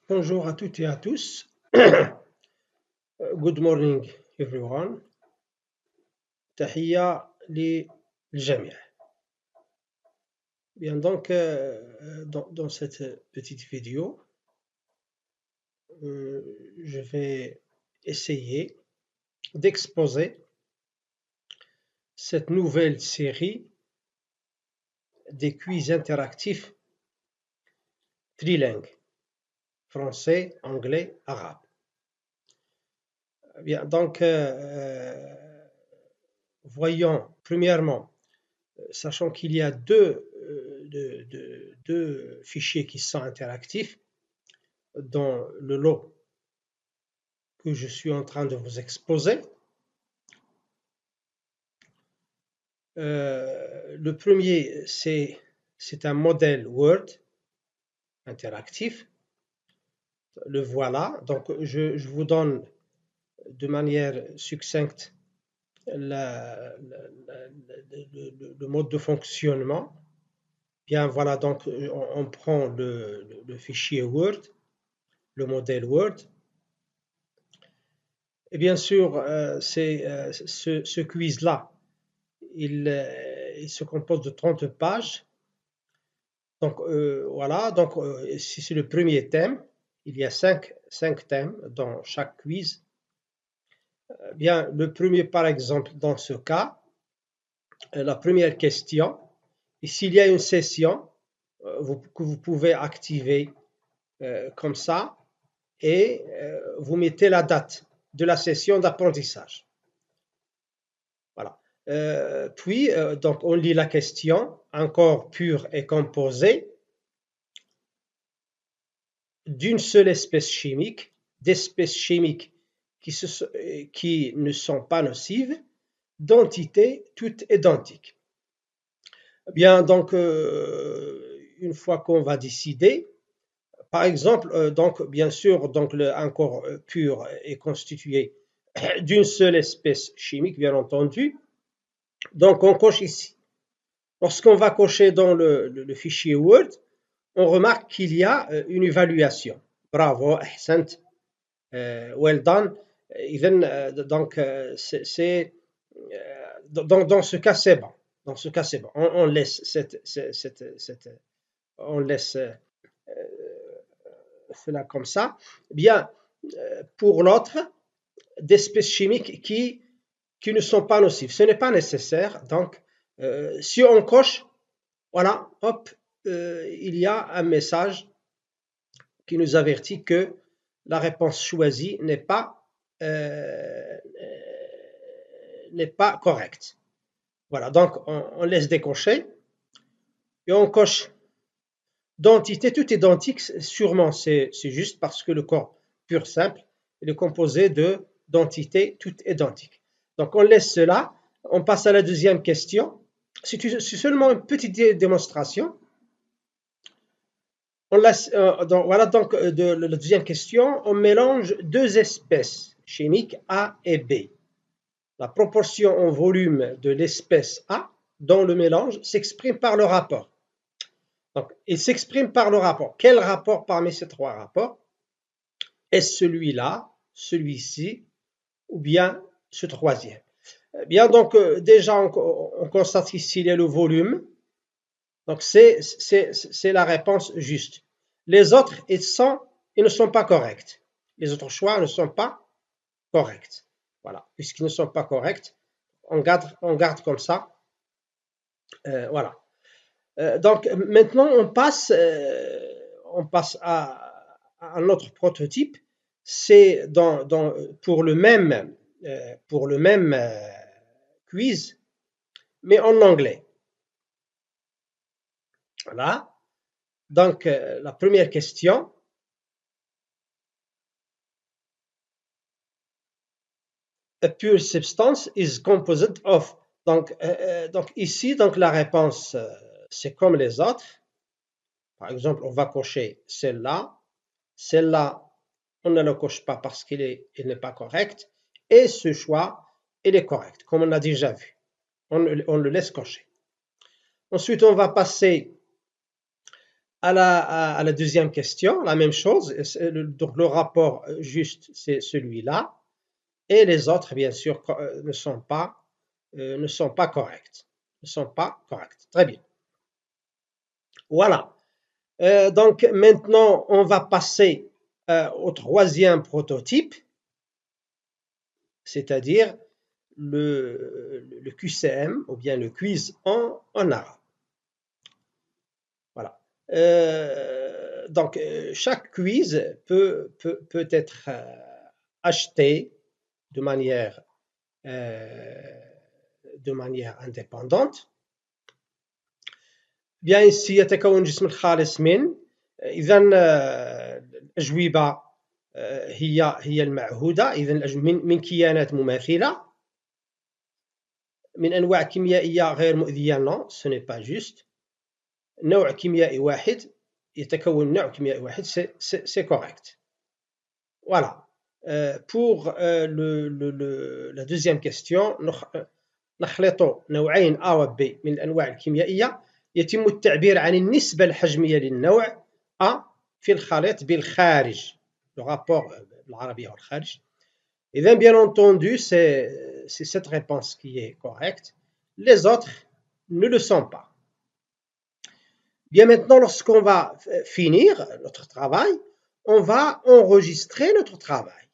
Bonjour à toutes et à tous. Good morning everyone. تحية للجميع. Bien donc dans cette petite vidéo, je vais essayer d'exposer cette nouvelle série des quiz interactifs trilingues, français, anglais, arabe. Bien donc voyons premièrement, sachant qu'il y a deux fichiers qui sont interactifs dans le lot que je suis en train de vous exposer. Le premier, c'est un modèle Word interactif. Le voilà. Donc, je vous donne de manière succincte le mode de fonctionnement. Bien, voilà, donc on prend le fichier Word, le modèle Word. Et bien sûr, ce quiz-là, il se compose de 30 pages. Donc voilà, donc c'est le premier thème. Il y a 5 thèmes dans chaque quiz. Bien, le premier, par exemple, dans ce cas, la première question, et s'il y a une session que vous pouvez activer comme ça, et vous mettez la date de la session d'apprentissage. Voilà. Puis, donc on lit la question. Un corps pur est composé d'une seule espèce chimique, d'espèces chimiques qui ne sont pas nocives, d'entités toutes identiques. Bien, donc, une fois qu'on va décider, par exemple, donc, bien sûr, donc, un corps pur est constitué d'une seule espèce chimique, bien entendu. Donc, on coche ici. Lorsqu'on va cocher dans le fichier Word, on remarque qu'il y a une évaluation. Bravo, ahsant, well done. Donc, c'est dans ce cas, c'est bon. Dans ce cas, c'est bon. On laisse on laisse cela comme ça. Bien, pour l'autre, d'espèces chimiques qui ne sont pas nocives. Ce n'est pas nécessaire. Donc, si on coche, voilà, hop, il y a un message qui nous avertit que la réponse choisie n'est pas correcte. Voilà, donc on laisse décocher et on coche d'entité toute identique. Sûrement, c'est juste parce que le corps pur simple est composé d'entités toutes identiques. Donc on laisse cela, on passe à la deuxième question. C'est seulement une petite démonstration. Voilà donc la deuxième question. On mélange deux espèces chimiques A et B. La proportion en volume de l'espèce A dans le mélange s'exprime par le rapport. Donc, il s'exprime par le rapport. Quel rapport parmi ces trois rapports? Est-ce celui-là, celui-ci, ou bien ce troisième? Bien, donc déjà on constate qu'ici il y a le volume. Donc c'est la réponse juste. Les autres, ils ne sont pas corrects. Les autres choix ne sont pas corrects. Voilà, puisqu'ils ne sont pas corrects, on garde comme ça. Voilà. Donc maintenant on passe à un autre prototype. C'est pour le même quiz, mais en anglais. Voilà. Donc la première question. A pure substance is composed of. Donc ici, donc la réponse, c'est comme les autres. Par exemple, on va cocher celle-là. Celle-là, on ne la coche pas parce qu'elle n'est pas correcte. Et ce choix, il est correct, comme on a déjà vu. On le laisse cocher. Ensuite, on va passer à la deuxième question, la même chose. Donc le rapport juste, c'est celui-là. Et les autres, bien sûr, ne sont pas corrects. Ne sont pas corrects. Très bien. Voilà. Donc maintenant, on va passer au troisième prototype, c'est-à-dire le QCM ou bien le quiz en arabe. Voilà. Donc chaque quiz peut être acheté de manière indépendante. bien ici يتكون جسم الخالص من إذا الأجوبة هي المعهودة، إذا من كيانات مماثلة، من أنواع كيميائية غير مؤذية. non, ce n'est pas juste. نوع كيميائي واحد يتكون نوع كيميائي واحد، c'est correct. Voilà. Pour la deuxième question، نخلط نوعين A و B من الأنواع الكيميائية، يتم التعبير عن النسبة الحجمية للنوع A في الخليط بالخارج. le rapport بالعربية والخارج. إذا bien entendu c'est cette réponse qui est correcte. Les autres ne le sont pas. Bien maintenant, lorsqu'on va finir notre travail, on va enregistrer notre travail.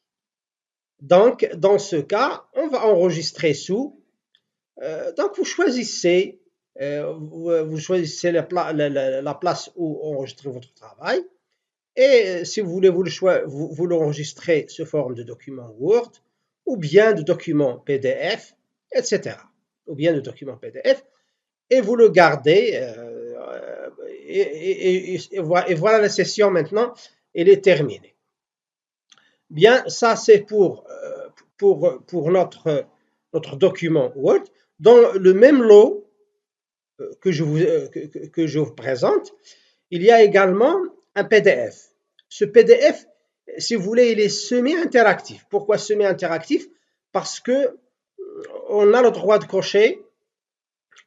Donc dans ce cas, on va enregistrer sous. Donc vous choisissez la place où enregistrer votre travail, et si vous voulez vous l'enregistrez sous forme de document Word ou bien de document PDF, etc. ou bien de document PDF, et vous le gardez, et voilà, la session maintenant, elle est terminée. Bien, ça c'est pour notre document Word. Dans le même lot que je vous présente, il y a également un PDF. Ce PDF, si vous voulez, il est semi-interactif. Pourquoi semi-interactif? Parce que on a le droit de cocher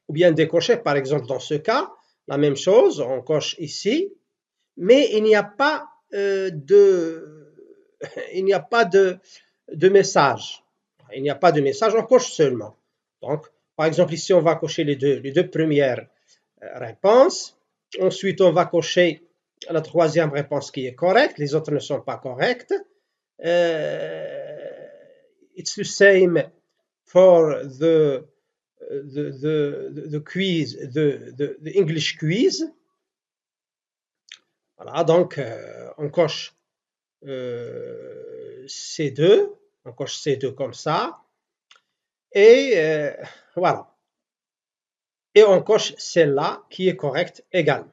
ou bien décocher. Par exemple, dans ce cas, la même chose, on coche ici, mais il n'y a pas de message. Il n'y a pas de message, on coche seulement. Donc, par exemple, ici, on va cocher les deux premières réponses. Ensuite, on va cocher la troisième réponse qui est correcte. Les autres ne sont pas correctes. It's the same for the quiz, the English quiz. Voilà, donc on coche C2, on coche C2 comme ça, et voilà. Et on coche celle-là qui est correcte également.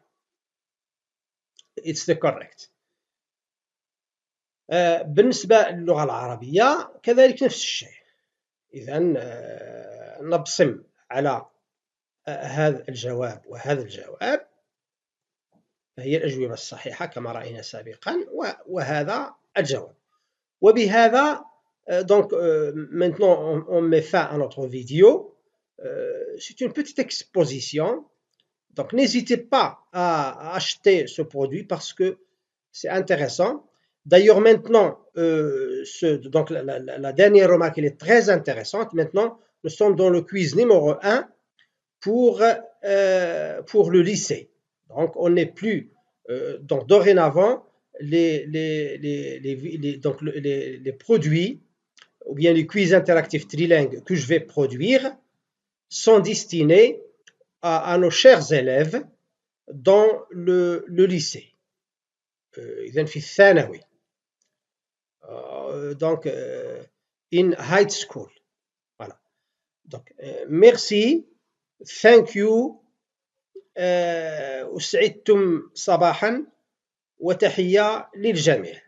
It's the correct. بالنسبة للغة العربية كذلك نفس الشيء. إذا نبصم على هذا الجواب وهذا الجواب، فهي الأجوبة الصحيحة كما رأينا سابقا، وهذا الجواب. وبهذا donc maintenant on met fin à notre vidéo. C'est une petite exposition, donc n'hésitez pas à acheter ce produit parce que c'est intéressant. D'ailleurs maintenant, donc la dernière remarque, elle est très intéressante. Maintenant, nous sommes dans le quiz numéro 1 pour le lycée. Donc on n'est plus, donc dorénavant, les produits ou bien les quiz interactifs trilingues que je vais produire sont destinés à nos chers élèves dans le lycée. إذن في الثانوي. Donc in high school. Voilà. Donc merci, thank you. أسعدتم صباحا، وتحية للجميع.